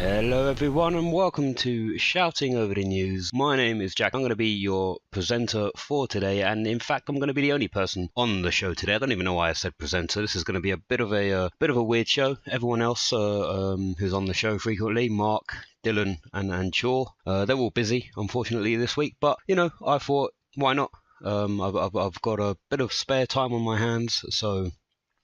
Hello everyone and welcome to Shouting Over the News. My name is Jack. I'm going to be your presenter for today, and in fact I'm going to be the only person on the show today. I don't even know why I said presenter. This is going to be a bit of a weird show. Everyone else who's on the show frequently, Mark, Dylan and Chaw, they're all busy unfortunately this week, but you know, I thought why not? I've got a bit of spare time on my hands, so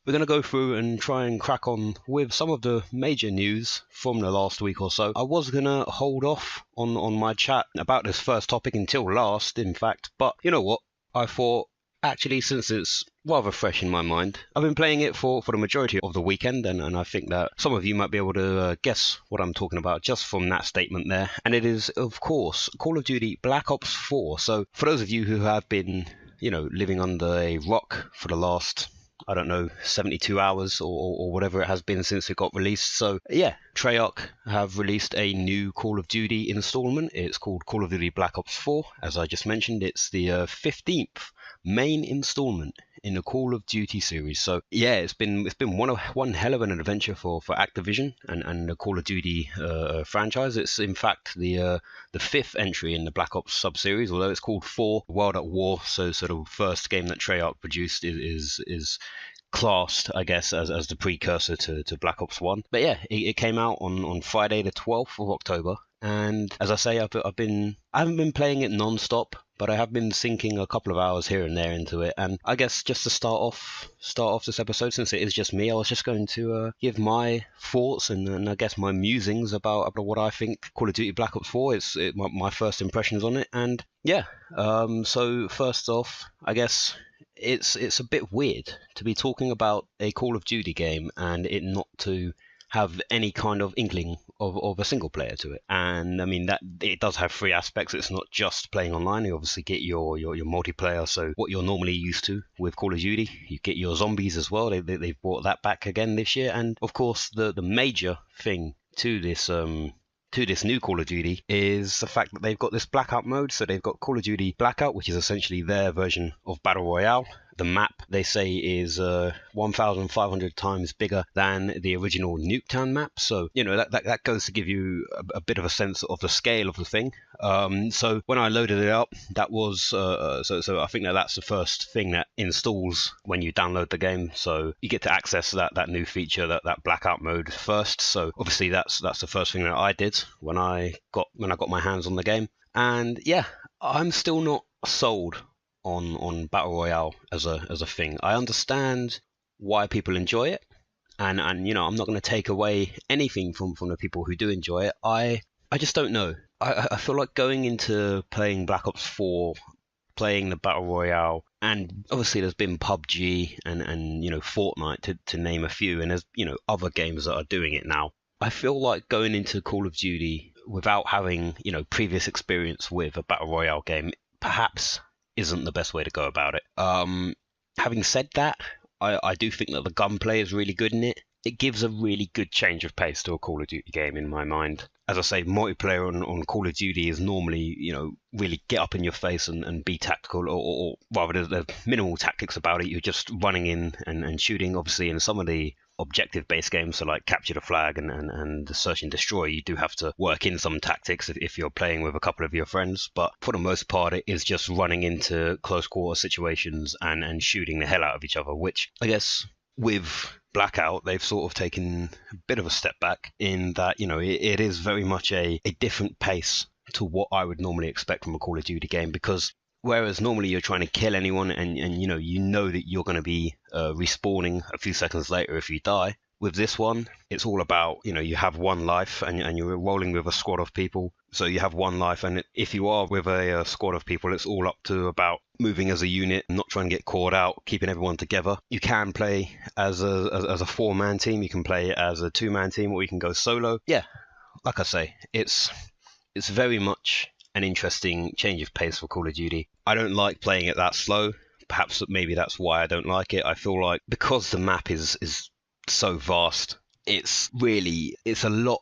we're going to go through and try and crack on with some of the major news from the last week or so. I was going to hold off on my chat about this first topic until last, in fact, but you know what? I thought, actually, since it's rather fresh in my mind, I've been playing it for the majority of the weekend, and I think that some of you might be able to guess what I'm talking about just from that statement there. And it is, of course, Call of Duty Black Ops 4. So for those of you who have been, you know, living under a rock for the last, I don't know, 72 hours or whatever it has been since it got released. So yeah, Treyarch have released a new Call of Duty installment. It's called Call of Duty Black Ops 4. As I just mentioned, it's the 15th main installment in the Call of Duty series. So yeah, it's been one hell of an adventure for Activision and the Call of Duty franchise. It's in fact the fifth entry in the Black Ops sub-series, although it's called 4 World at War. So the first game that Treyarch produced is classed, I guess, as the precursor to Black Ops 1. But yeah, it came out on Friday the 12th of October. And as I say, I haven't been playing it non-stop, but I have been sinking a couple of hours here and there into it. And I guess just to start off this episode, since it is just me, I was just going to give my thoughts and I guess my musings about what I think Call of Duty Black Ops 4 is, my first impressions on it. And yeah, so first off, I guess it's a bit weird to be talking about a Call of Duty game and it not to have any kind of inkling of a single player to it. And I mean, that it does have three aspects. It's not just playing online. You obviously get your multiplayer, so what you're normally used to with Call of Duty. You get your zombies as well. They've brought that back again this year. And of course, the major thing to this new Call of Duty is the fact that they've got this blackout mode. So they've got Call of Duty Blackout, which is essentially their version of Battle Royale. The map, they say, is 1,500 times bigger than the original Nuketown map. So, you know, that goes to give you a bit of a sense of the scale of the thing. So when I loaded it up, that was, so I think that's the first thing that installs when you download the game. So you get to access that new feature, that blackout mode first. So obviously that's the first thing that I did when I got my hands on the game. And yeah, I'm still not sold on Battle Royale as a thing. I understand why people enjoy it, and you know, I'm not going to take away anything from the people who do enjoy it. I just don't know. I feel like going into playing Black Ops 4, playing the Battle Royale, and obviously there's been PUBG and you know, Fortnite to name a few, and there's, you know, other games that are doing it now. I feel like going into Call of Duty without having, you know, previous experience with a Battle Royale game perhaps isn't the best way to go about it. Having said that, I do think that the gunplay is really good in it. It gives a really good change of pace to a Call of Duty game in my mind. As I say, multiplayer on Call of Duty is normally, you know, really get up in your face and be tactical, or rather there's minimal tactics about it. You're just running in and shooting. Obviously, in some of the objective-based games, so like Capture the Flag and Search and Destroy, you do have to work in some tactics if you're playing with a couple of your friends. But for the most part, it is just running into close-quarter situations and shooting the hell out of each other, which I guess with Blackout, they've sort of taken a bit of a step back in that, you know, it is very much a different pace to what I would normally expect from a Call of Duty game, because whereas normally you're trying to kill anyone and you know that you're going to be respawning a few seconds later if you die. With this one, it's all about, you know, you have one life and you're rolling with a squad of people. So you have one life, and if you are with a squad of people, it's all up to about moving as a unit, not trying to get caught out, keeping everyone together. You can play as a four-man team, you can play as a two-man team, or you can go solo. Yeah, like I say, it's very much an interesting change of pace for Call of Duty. I don't like playing it that slow. Perhaps maybe that's why I don't like it. I feel like because the map is so vast, it's a lot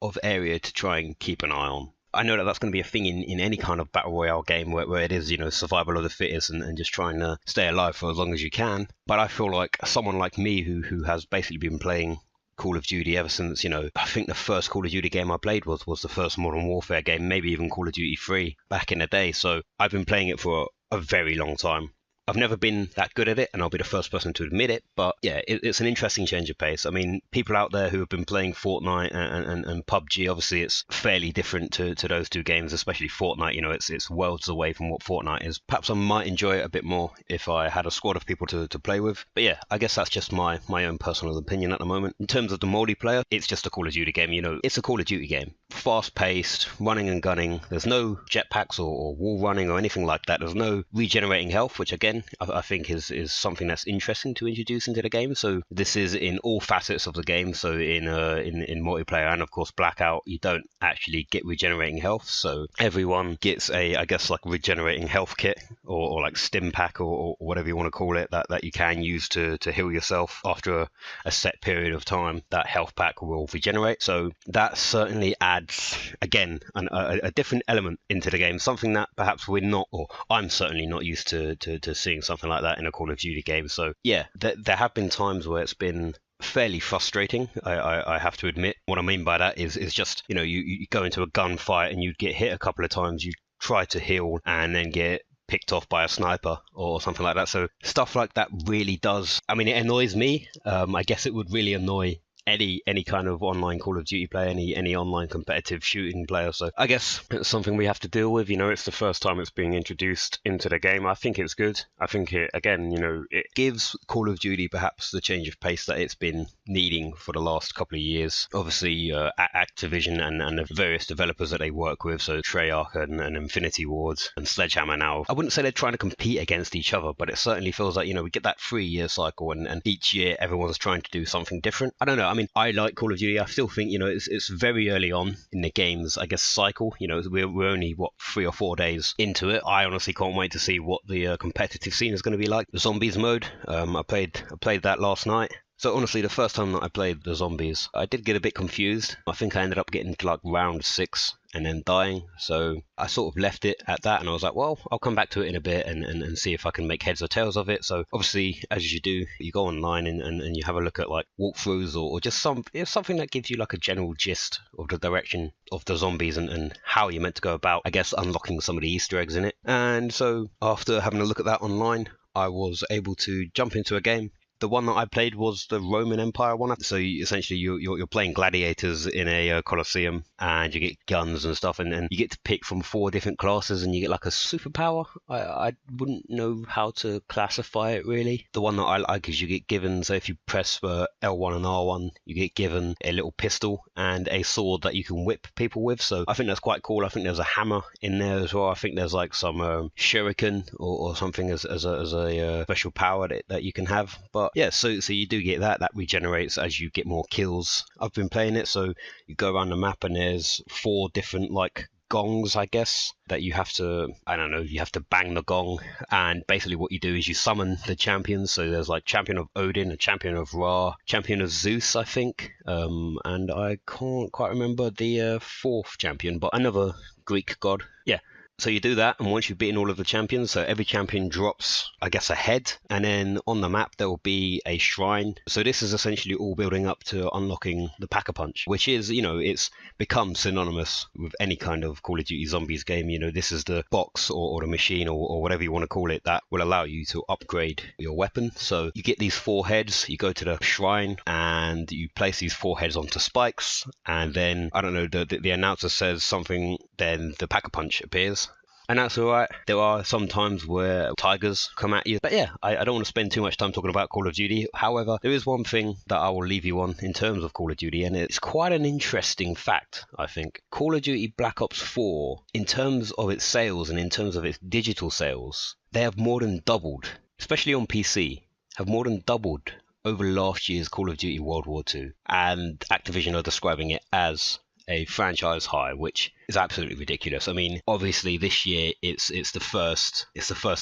of area to try and keep an eye on. I know that that's going to be a thing in any kind of battle royale game where it is, you know, survival of the fittest and just trying to stay alive for as long as you can. But I feel like someone like me who has basically been playing Call of Duty ever since, I think the first Call of Duty game I played was the first Modern Warfare game, maybe even Call of Duty 3 back in the day. So I've been playing it for a very long time. I've never been that good at it, and I'll be the first person to admit it, but yeah, it's an interesting change of pace. I mean, people out there who have been playing Fortnite and PUBG, obviously it's fairly different to those two games, especially Fortnite. It's worlds away from what Fortnite is. Perhaps I might enjoy it a bit more if I had a squad of people to play with. But yeah, I guess that's just my own personal opinion at the moment. In terms of the multiplayer, it's just a Call of Duty game. It's a Call of Duty game. Fast-paced, running and gunning. There's no jetpacks or wall running or anything like that. There's no regenerating health, which again, I think is something that's interesting to introduce into the game. So this is in all facets of the game. So in multiplayer and of course Blackout, you don't actually get regenerating health. So everyone gets I guess like regenerating health kit or like stim pack or whatever you want to call it that you can use to heal yourself after a set period of time. That health pack will regenerate. So that certainly adds again a different element into the game. Something that perhaps we're not, or I'm certainly not used to seeing something like that in a Call of Duty game. So yeah, there have been times where it's been fairly frustrating, I have to admit. What I mean by that is just, you go into a gunfight and you get hit a couple of times, you try to heal and then get picked off by a sniper or something like that. So stuff like that really does, I mean, it annoys me. I guess it would really annoy any kind of online Call of Duty player, any online competitive shooting player. So I guess it's something we have to deal with. It's the first time it's being introduced into the game. I think it's good. I think it, again, it gives Call of Duty perhaps the change of pace that it's been needing for the last couple of years. Obviously, Activision and the various developers that they work with, so Treyarch and Infinity Ward and Sledgehammer now, I wouldn't say they're trying to compete against each other, but it certainly feels like, we get that 3-year cycle and each year everyone's trying to do something different. I don't know. I mean, I like Call of Duty. I still think, it's very early on in the game's, I guess, cycle. We're only, 3 or 4 days into it. I honestly can't wait to see what the competitive scene is going to be like. The Zombies mode, I played that last night. So honestly, the first time that I played the Zombies, I did get a bit confused. I think I ended up getting to like round 6 and then dying. So I sort of left it at that, and I was like, well, I'll come back to it in a bit and see if I can make heads or tails of it. So obviously, as you do, you go online and you have a look at like walkthroughs or just something that gives you like a general gist of the direction of the Zombies and how you're meant to go about, I guess, unlocking some of the Easter eggs in it. And so after having a look at that online, I was able to jump into a game. The one that I played was the Roman Empire one. So essentially you're playing gladiators in a Colosseum, and you get guns and stuff, and then you get to pick from 4 different classes, and you get like a superpower. I wouldn't know how to classify it really. The one that I like is you get given, so if you press L1 and R1, you get given a little pistol and a sword that you can whip people with. So I think that's quite cool. I think there's a hammer in there as well. I think there's like some shuriken or something as a special power that you can have. But yeah, so you do get that regenerates as you get more kills. I've been playing it, so you go around the map and there's 4 different like gongs, I guess, that you have to, you have to bang the gong, and basically what you do is you summon the champions. So there's like champion of Odin, a champion of Ra, champion of Zeus, I think, and I can't quite remember the 4th champion, but another Greek god. Yeah. So you do that, and once you've beaten all of the champions, so every champion drops, I guess, a head, and then on the map there will be a shrine. So this is essentially all building up to unlocking the Pack-a-Punch, which is, it's become synonymous with any kind of Call of Duty Zombies game. This is the box or the machine or whatever you want to call it that will allow you to upgrade your weapon. So you get these 4 heads, you go to the shrine, and you place these 4 heads onto spikes, and then, the announcer says something, then the Pack-a-Punch appears. And that's all right. There are some times where tigers come at you. But yeah, I don't want to spend too much time talking about Call of Duty. However, there is one thing that I will leave you on in terms of Call of Duty, and it's quite an interesting fact, I think. Call of Duty Black Ops 4, in terms of its sales and in terms of its digital sales, they have more than doubled, especially on PC, have more than doubled over last year's Call of Duty World War II. And Activision are describing it as a franchise high, which is absolutely ridiculous. I mean, obviously this year it's the first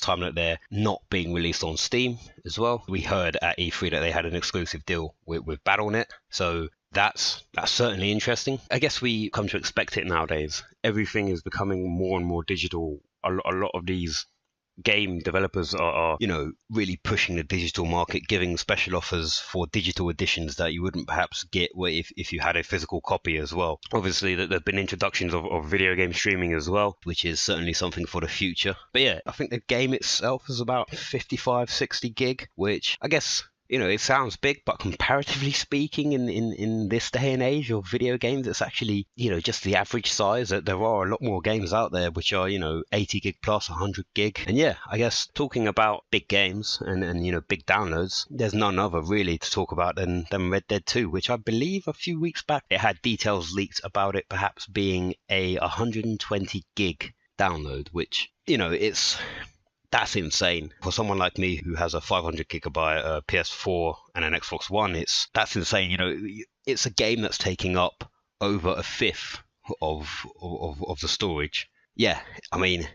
time that they're not being released on Steam as well. We heard at E3 that they had an exclusive deal with Battle.net, so that's certainly interesting. I guess we come to expect it nowadays. Everything is becoming more and more digital. A lot of these game developers are, you know, really pushing the digital market, giving special offers for digital editions that you wouldn't perhaps get if you had a physical copy as well. Obviously, that there've been introductions of video game streaming as well, which is certainly something for the future. But yeah, I think the game itself is about 55, 60 gig, which I guess, you know, it sounds big, but comparatively speaking, in this day and age of video games, it's actually, you know, just the average size. That there are a lot more games out there which are, you know, 80 gig plus, 100 gig. And yeah, I guess talking about big games and you know, big downloads, there's none other really to talk about than Red Dead 2, which I believe a few weeks back it had details leaked about it perhaps being a 120 gig download, which, you know, that's insane for someone like me who has a 500 gigabyte PS4 and an Xbox One. That's insane. You know, it's a game that's taking up over a fifth of the storage. Yeah, I mean,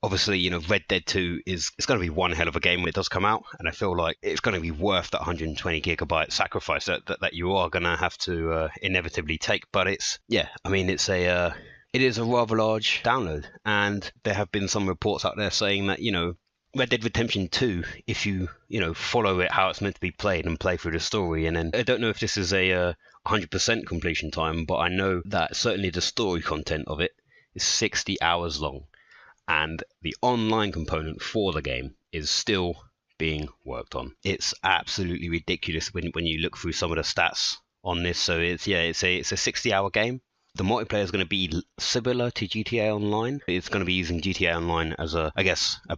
obviously, you know, Red Dead 2 it's going to be one hell of a game when it does come out, and I feel like it's going to be worth that 120 gigabyte sacrifice that you are going to have to inevitably take. But I mean, it is a rather large download, and there have been some reports out there saying that, you know, Red Dead Redemption 2, if you know, follow it how it's meant to be played and play through the story, and then I don't know if this is a 100% completion time, but I know that certainly the story content of it is 60 hours long, and the online component for the game is still being worked on. It's absolutely ridiculous when you look through some of the stats on this. So it's a 60-hour game. The multiplayer is going to be similar to GTA Online. It's going to be using GTA Online as a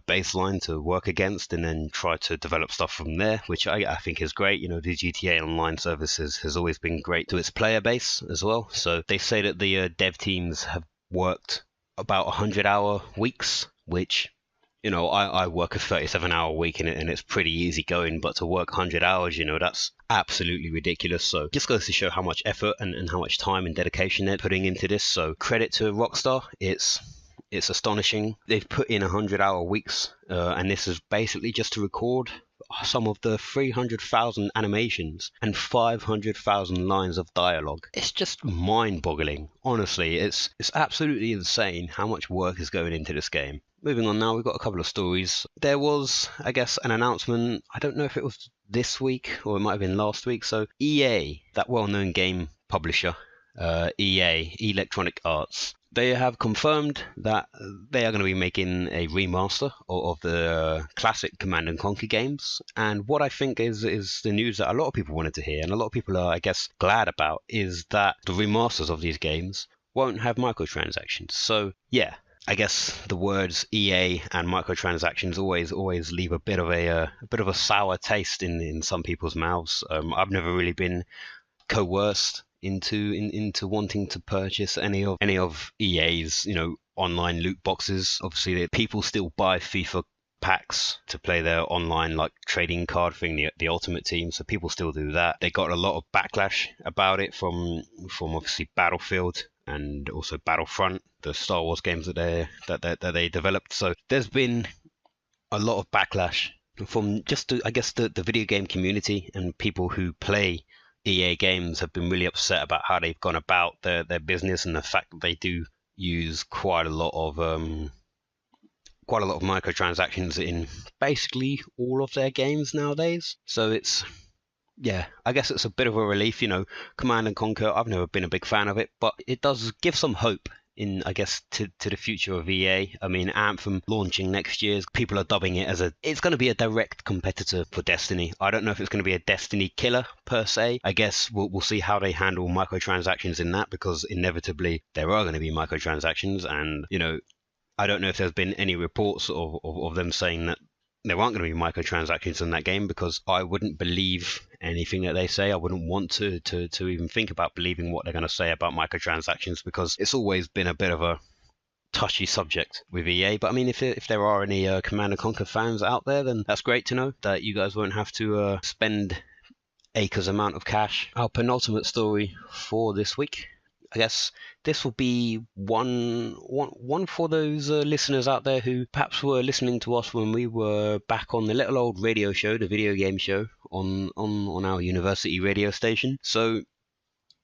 baseline to work against, and then try to develop stuff from there, which I think is great. You know, the GTA Online services has always been great to its player base as well. So they say that the dev teams have worked about 100-hour weeks, which, you know, I work a 37-hour week and it's pretty easy going, but to work 100 hours, you know, that's absolutely ridiculous. So just goes to show how much effort and how much time and dedication they're putting into this. So credit to Rockstar. It's astonishing. They've put in 100-hour weeks, and this is basically just to record some of the 300,000 animations and 500,000 lines of dialogue. It's just mind-boggling. Honestly, it's absolutely insane how much work is going into this game. Moving on now, we've got a couple of stories. There was, I guess, an announcement. I don't know if it was this week or it might have been last week. So EA, that well-known game publisher, EA, Electronic Arts, they have confirmed that they are going to be making a remaster of the classic Command & Conquer games. And what I think is the news that a lot of people wanted to hear, and a lot of people are, I guess, glad about, is that the remasters of these games won't have microtransactions. So yeah, I guess the words EA and microtransactions always leave a bit of a sour taste in some people's mouths. I've never really been coerced into wanting to purchase any of EA's, you know, online loot boxes. Obviously, people still buy FIFA packs to play their online, like, trading card thing, the Ultimate Team. So people still do that. They got a lot of backlash about it from obviously Battlefield and also Battlefront, the Star Wars games that they developed. So there's been a lot of backlash from the video game community, and people who play EA games have been really upset about how they've gone about their business, and the fact that they do use quite a lot of microtransactions in basically all of their games nowadays. So I guess it's a bit of a relief. You know, Command & Conquer, I've never been a big fan of it, but it does give some hope in, I guess, to the future of EA. I mean, Anthem launching next year, people are dubbing it as it's going to be a direct competitor for Destiny. I don't know if it's going to be a Destiny killer per se. I guess we'll see how they handle microtransactions in that, because inevitably there are going to be microtransactions, and, you know, I don't know if there's been any reports of them saying that there aren't going to be microtransactions in that game, because I wouldn't believe anything that they say. I wouldn't want to even think about believing what they're going to say about microtransactions, because it's always been a bit of a touchy subject with EA. But I mean, if there are any Command & Conquer fans out there, then that's great to know that you guys won't have to spend acres amount of cash. Our penultimate story for this week, I guess this will be one for those listeners out there who perhaps were listening to us when we were back on the little old radio show, the video game show on our university radio station. So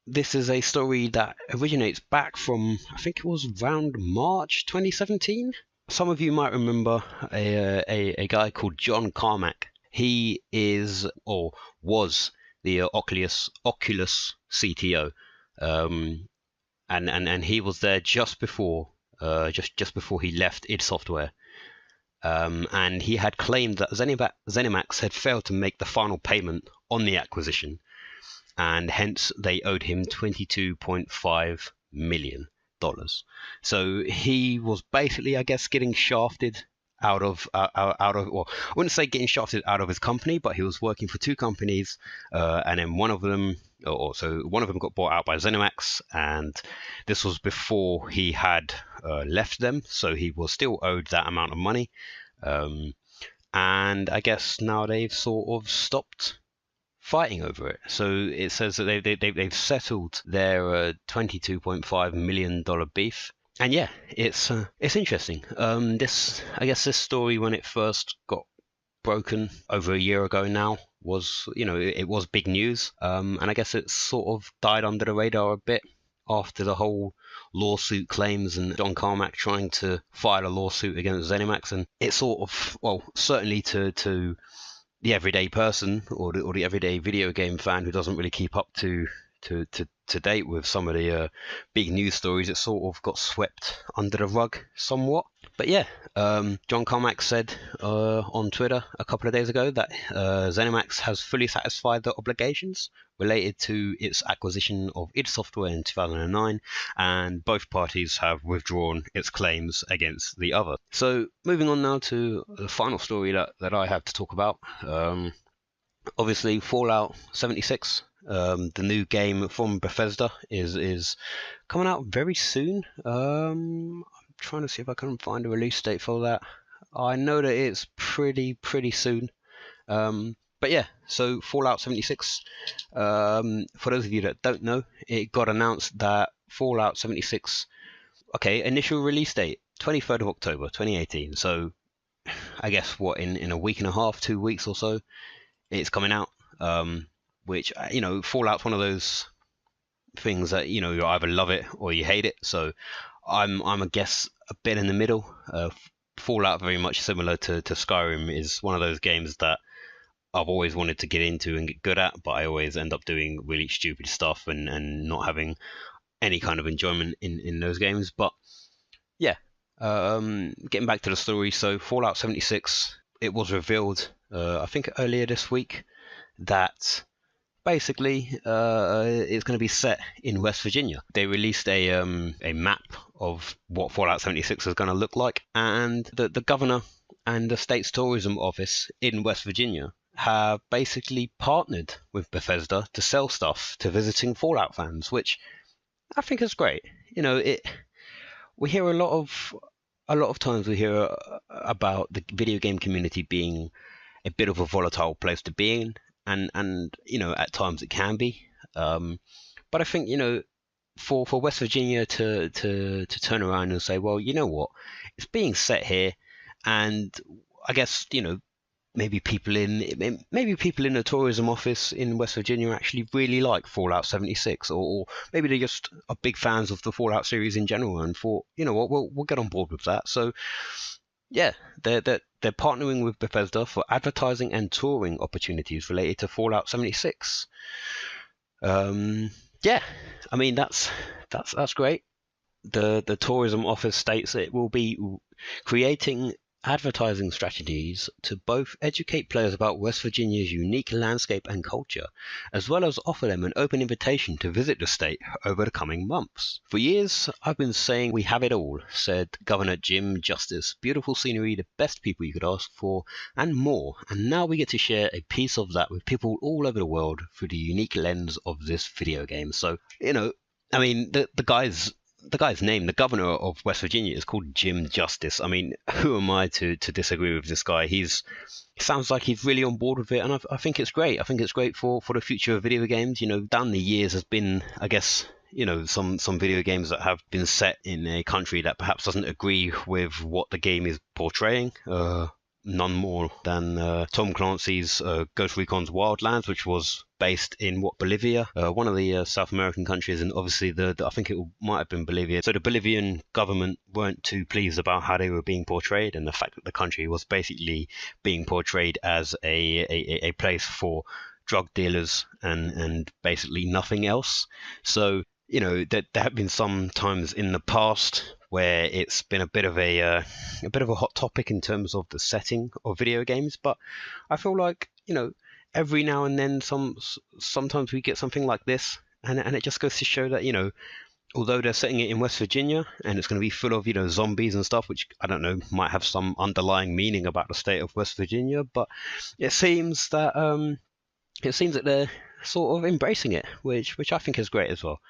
this is a story that originates back from, I think it was around March 2017. some of you might remember a guy called John Carmack. He is, or was, the Oculus CTO, and he was there just before he left id Software. And he had claimed that ZeniMax had failed to make the final payment on the acquisition, and hence they owed him $22.5 million. So he was basically, I guess, getting shafted out of, well, I wouldn't say getting shafted out of his company, but he was working for two companies, and then one of them got bought out by ZeniMax, and this was before he had left them, so he was still owed that amount of money. And I guess now they've sort of stopped fighting over it. So it says that they've settled their $22.5 million beef. And yeah, it's interesting. This story, when it first got broken over a year ago now, was, it was big news. And I guess it sort of died under the radar a bit after the whole lawsuit claims and John Carmack trying to file a lawsuit against ZeniMax. And it sort of, well, certainly to the everyday person or the everyday video game fan who doesn't really keep up to date with some of the big news stories, it sort of got swept under the rug somewhat. But yeah, John Carmack said on Twitter a couple of days ago that ZeniMax has fully satisfied the obligations related to its acquisition of id Software in 2009, and both parties have withdrawn its claims against the other. So moving on now to the final story that I have to talk about. Obviously, Fallout 76, the new game from Bethesda, is coming out very soon. I'm trying to see if I can find a release date for that. I know that it's pretty soon. But yeah, so Fallout 76, for those of you that don't know, it got announced that Fallout 76, initial release date, 23rd of October, 2018. So I guess, in a week and a half, 2 weeks or so, it's coming out. Which, Fallout's one of those things that, you either love it or you hate it. So I'm I guess a bit in the middle. Fallout, very much similar to Skyrim, is one of those games that I've always wanted to get into and get good at, but I always end up doing really stupid stuff and not having any kind of enjoyment in those games. But yeah, getting back to the story, so Fallout 76, it was revealed, I think earlier this week, that basically it's going to be set in West Virginia. They released a map of what Fallout 76 is going to look like, and the governor and the state's tourism office in West Virginia have basically partnered with Bethesda to sell stuff to visiting Fallout fans, which I think is great. We hear a lot of times we hear about the video game community being a bit of a volatile place to be in, and at times it can be. But I think, for West Virginia to turn around and say, well, you know what, it's being set here, and I guess, maybe people in the tourism office in West Virginia actually really like Fallout 76, or maybe they just are big fans of the Fallout series in general and thought, you know what, we'll get on board with that. So yeah, they're partnering with Bethesda for advertising and touring opportunities related to Fallout 76. Yeah, I mean that's great. The tourism office states it will be creating advertising strategies to both educate players about West Virginia's unique landscape and culture, as well as offer them an open invitation to visit the state over the coming months. For years, I've been saying we have it all, said Governor Jim Justice. Beautiful scenery, the best people you could ask for, and more. And now we get to share a piece of that with people all over the world through the unique lens of this video game. So, I mean, the guy's name, the governor of West Virginia, is called Jim Justice. I mean, who am I to disagree with this guy? He sounds like he's really on board with it, and I think it's great. I think it's great for the future of video games. Down the years has been, I guess, some video games that have been set in a country that perhaps doesn't agree with what the game is portraying. none more than Tom Clancy's Ghost Recon's Wildlands, which was based in Bolivia, one of the South American countries, and obviously I think it might have been Bolivia. So the Bolivian government weren't too pleased about how they were being portrayed, and the fact that the country was basically being portrayed as a place for drug dealers and basically nothing else. So there have been some times in the past where it's been a bit of a hot topic in terms of the setting of video games, but I feel like every now and then sometimes we get something like this, and it just goes to show that although they're setting it in West Virginia and it's going to be full of zombies and stuff, which I don't know, might have some underlying meaning about the state of West Virginia, but it seems that they're sort of embracing it, which I think is great as well.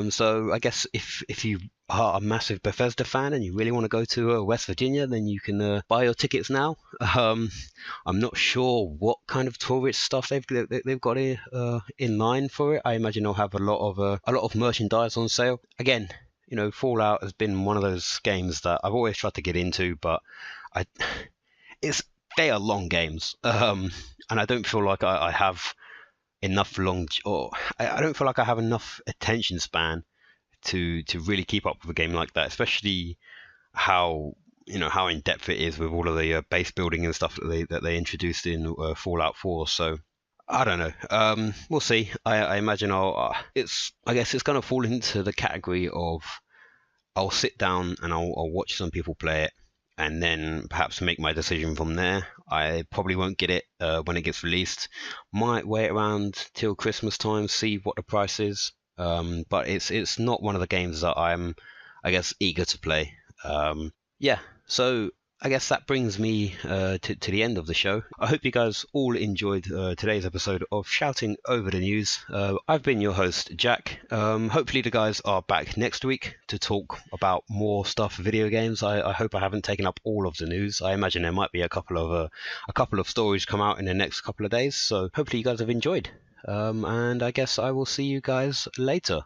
So I guess if you are a massive Bethesda fan and you really want to go to West Virginia, then you can buy your tickets now. I'm not sure what kind of tourist stuff they've got in line for it. I imagine they'll have a lot of merchandise on sale. Again, Fallout has been one of those games that I've always tried to get into, but they are long games, and I don't feel like I have enough I don't feel like I have enough attention span to really keep up with a game like that, especially how in depth it is with all of the base building and stuff that they introduced in Fallout 4. So I don't know. We'll see. I imagine I guess it's going to fall into the category of I'll sit down and I'll watch some people play it, and then perhaps make my decision from there. I probably won't get it when it gets released. Might wait around till Christmas time, see what the price is. But it's not one of the games that I'm, I guess, eager to play. Yeah, so I guess that brings me to the end of the show. I hope you guys all enjoyed today's episode of Shouting Over the News. I've been your host, Jack. Hopefully the guys are back next week to talk about more stuff for video games. I hope I haven't taken up all of the news. I imagine there might be a couple of stories come out in the next couple of days. So hopefully you guys have enjoyed. And I guess I will see you guys later.